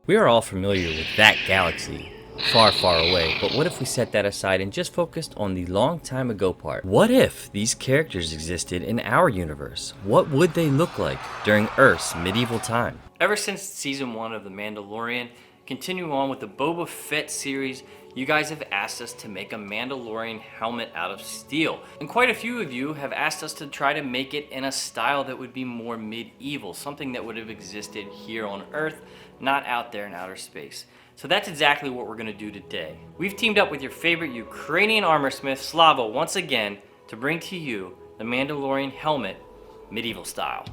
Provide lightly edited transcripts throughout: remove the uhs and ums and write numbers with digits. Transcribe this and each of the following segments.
We are all familiar with that galaxy, far, far away, but what if we set that aside and just focused on the long time ago part? What if these characters existed in our universe? What would they look like during Earth's medieval time? Ever since season 1 of The Mandalorian, continuing on with the Boba Fett series, you guys have asked us to make a Mandalorian helmet out of steel. And quite a few of you have asked us to try to make it in a style that would be more medieval, something that would have existed here on Earth, not out there in outer space. So that's exactly what we're gonna do today. We've teamed up with your favorite Ukrainian armorsmith, Slava, once again, to bring to you the Mandalorian helmet, medieval style.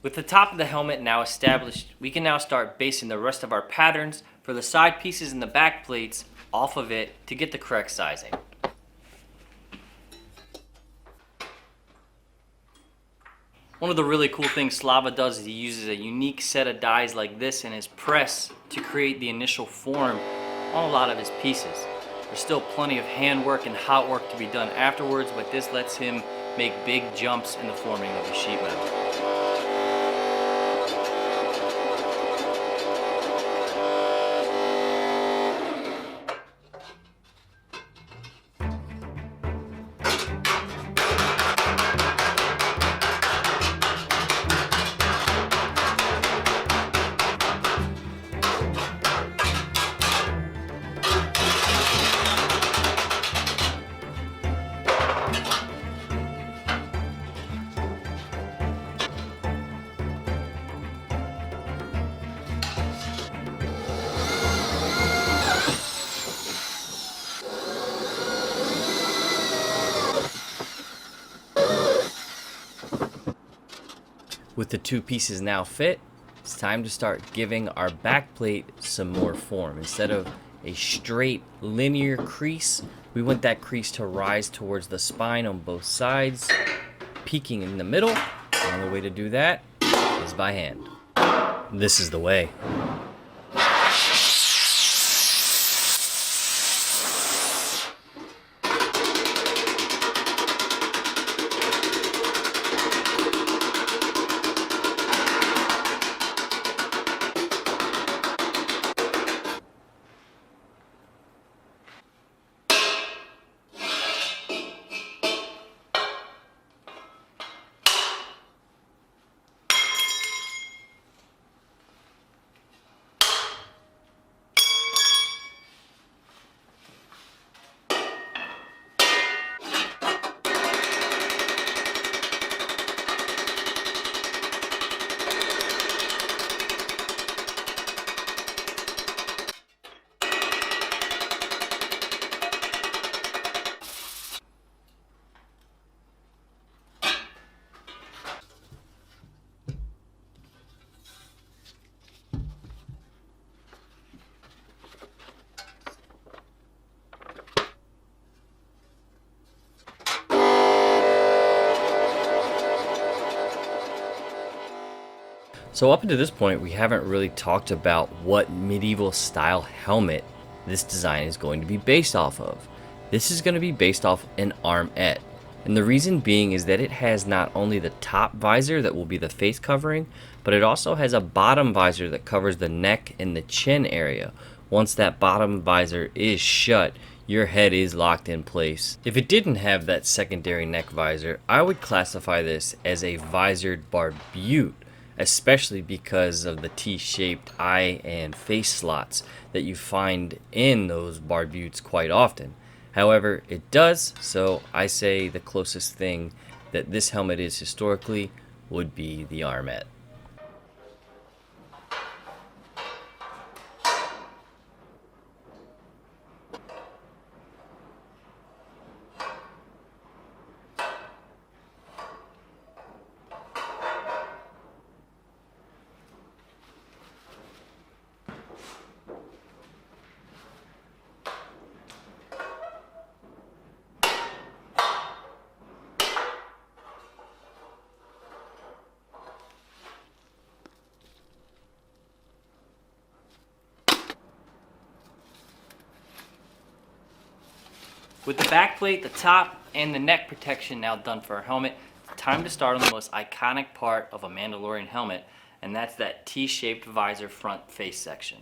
With the top of the helmet now established, we can now start basing the rest of our patterns for the side pieces and the back plates off of it to get the correct sizing. One of the really cool things Slava does is he uses a unique set of dies like this in his press to create the initial form on a lot of his pieces. There's still plenty of handwork and hot work to be done afterwards, but this lets him make big jumps in the forming of the sheet metal. With the two pieces now fit, it's time to start giving our back plate some more form. Instead of a straight linear crease, we want that crease to rise towards the spine on both sides, peaking in the middle. The only way to do that is by hand. This is the way. So up until this point, we haven't really talked about what medieval style helmet this design is going to be based off of. This is going to be based off an armette. And the reason being is that it has not only the top visor that will be the face covering, but it also has a bottom visor that covers the neck and the chin area. Once that bottom visor is shut, your head is locked in place. If it didn't have that secondary neck visor, I would classify this as a visored barbute, especially because of the T-shaped eye and face slots that you find in those barbutes quite often. However, it does, so I say the closest thing that this helmet is historically would be the armette. With the backplate, the top, and the neck protection now done for our helmet, it's time to start on the most iconic part of a Mandalorian helmet, and that's that T-shaped visor front face section.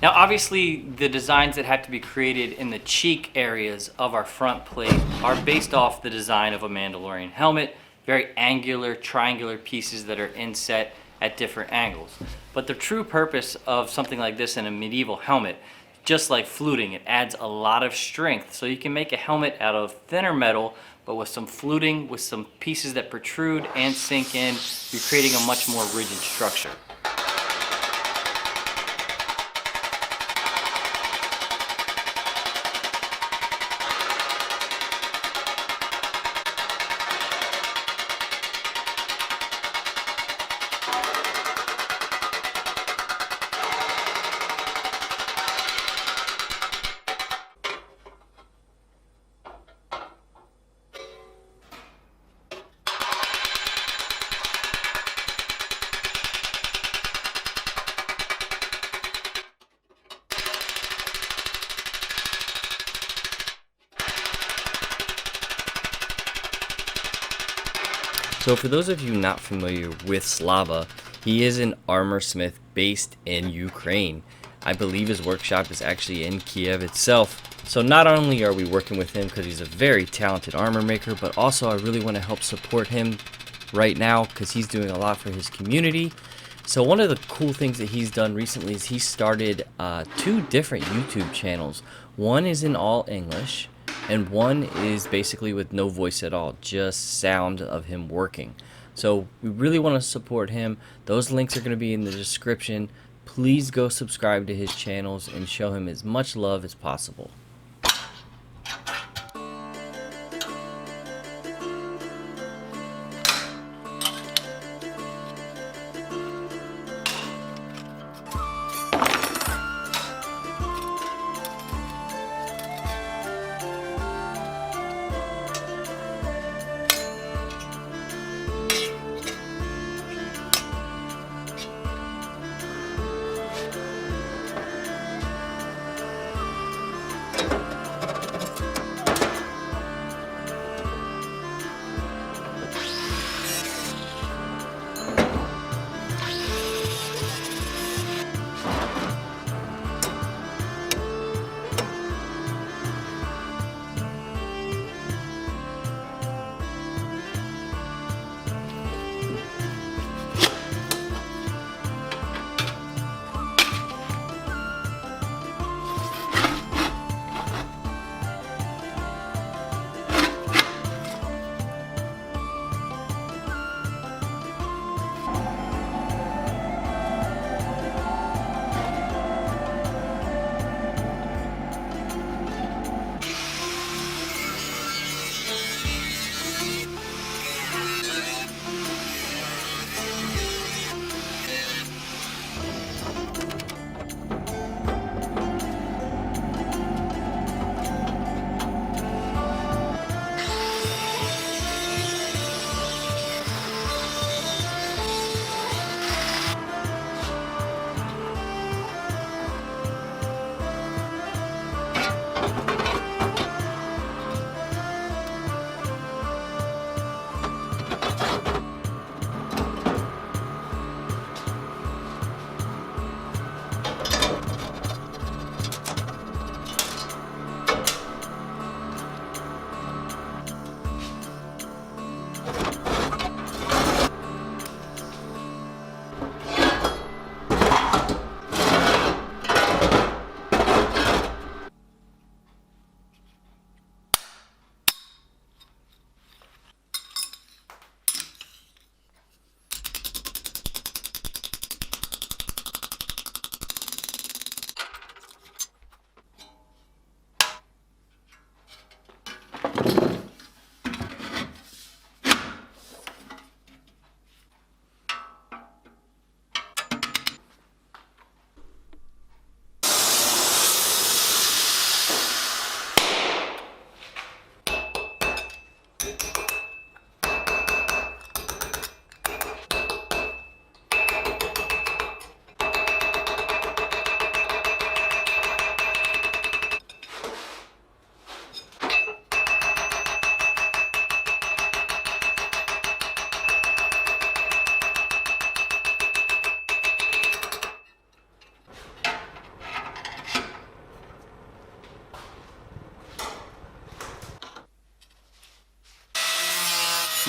Now obviously the designs that have to be created in the cheek areas of our front plate are based off the design of a Mandalorian helmet, very angular, triangular pieces that are inset at different angles. But the true purpose of something like this in a medieval helmet, just like fluting, it adds a lot of strength. So you can make a helmet out of thinner metal, but with some fluting, with some pieces that protrude and sink in, you're creating a much more rigid structure. So for those of you not familiar with Slava, he is an armor smith based in Ukraine. I believe his workshop is actually in Kiev itself. So not only are we working with him because he's a very talented armor maker, but also I really want to help support him right now because he's doing a lot for his community. So one of the cool things that he's done recently is he started 2 different YouTube channels. One is in all English, and one is basically with no voice at all, just sound of him working. So we really want to support him. Those links are going to be in the description. Please go subscribe to his channels and show him as much love as possible.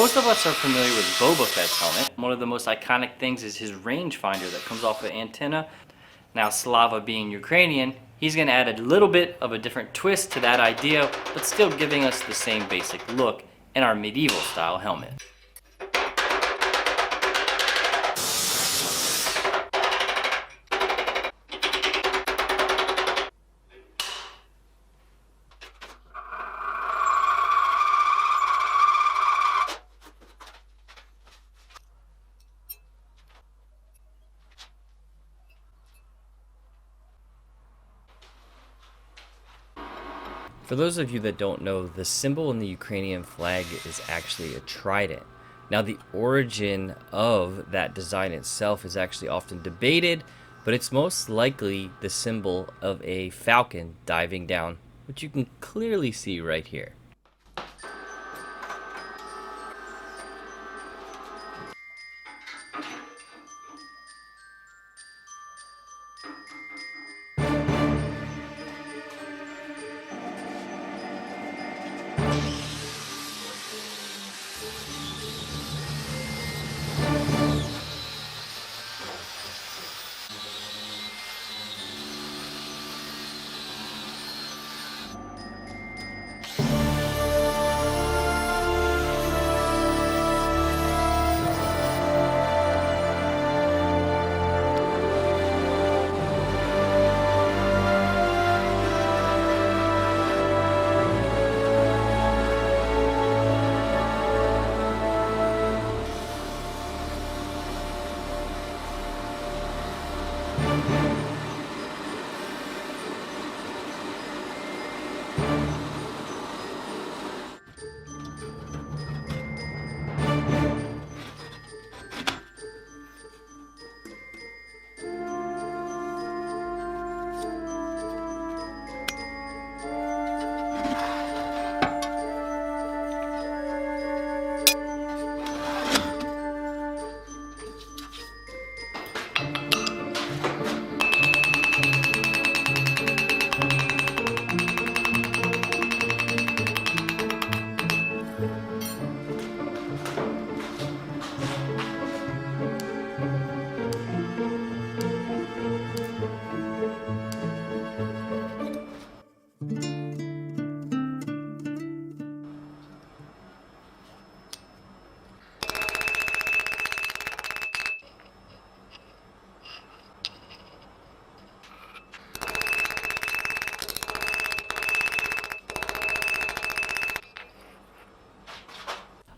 Most of us are familiar with Boba Fett's helmet. One of the most iconic things is his rangefinder that comes off an antenna. Now Slava being Ukrainian, he's going to add a little bit of a different twist to that idea, but still giving us the same basic look in our medieval style helmet. For those of you that don't know, the symbol in the Ukrainian flag is actually a trident. Now, the origin of that design itself is actually often debated, but it's most likely the symbol of a falcon diving down, which you can clearly see right here.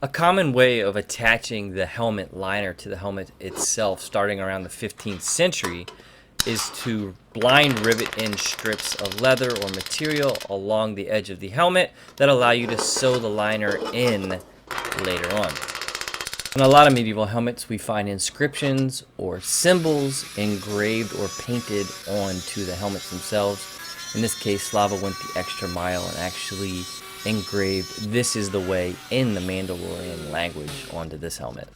A common way of attaching the helmet liner to the helmet itself, starting around the 15th century, is to blind rivet in strips of leather or material along the edge of the helmet that allow you to sew the liner in later on. On a lot of medieval helmets, we find inscriptions or symbols engraved or painted onto the helmets themselves. In this case, Slava went the extra mile and actually engraved "This is the way" in the Mandalorian language onto this helmet.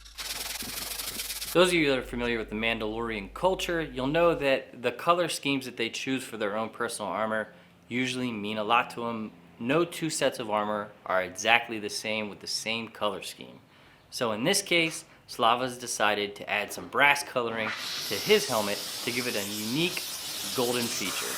Those of you that are familiar with the Mandalorian culture, you'll know that the color schemes that they choose for their own personal armor usually mean a lot to them. No two sets of armor are exactly the same with the same color scheme. So in this case, Slava's decided to add some brass coloring to his helmet to give it a unique golden feature.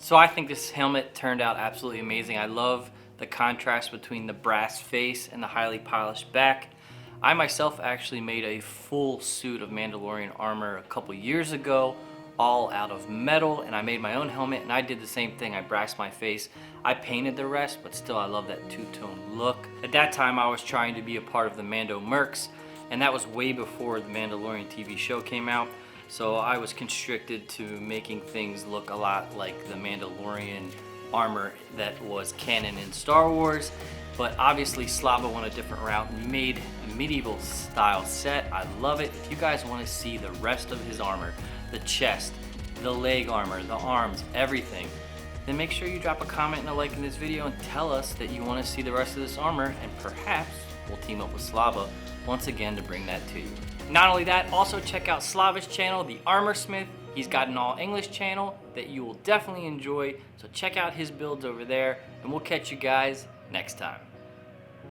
So I think this helmet turned out absolutely amazing. I love the contrast between the brass face and the highly polished back. I myself actually made a full suit of Mandalorian armor a couple years ago, all out of metal, and I made my own helmet, and I did the same thing. I brassed my face. I painted the rest, but still I love that two-tone look. At that time I was trying to be a part of the Mando Mercs, and that was way before the Mandalorian TV show came out. So I was constricted to making things look a lot like the Mandalorian armor that was canon in Star Wars. But obviously Slava went a different route and made a medieval style set. I love it. If you guys want to see the rest of his armor, the chest, the leg armor, the arms, everything, then make sure you drop a comment and a like in this video and tell us that you want to see the rest of this armor, and perhaps we'll team up with Slava once again to bring that to you. Not only that, also check out Slava's channel, The Armor Smith. He's got an all English channel that you will definitely enjoy, so check out his builds over there, and we'll catch you guys next time.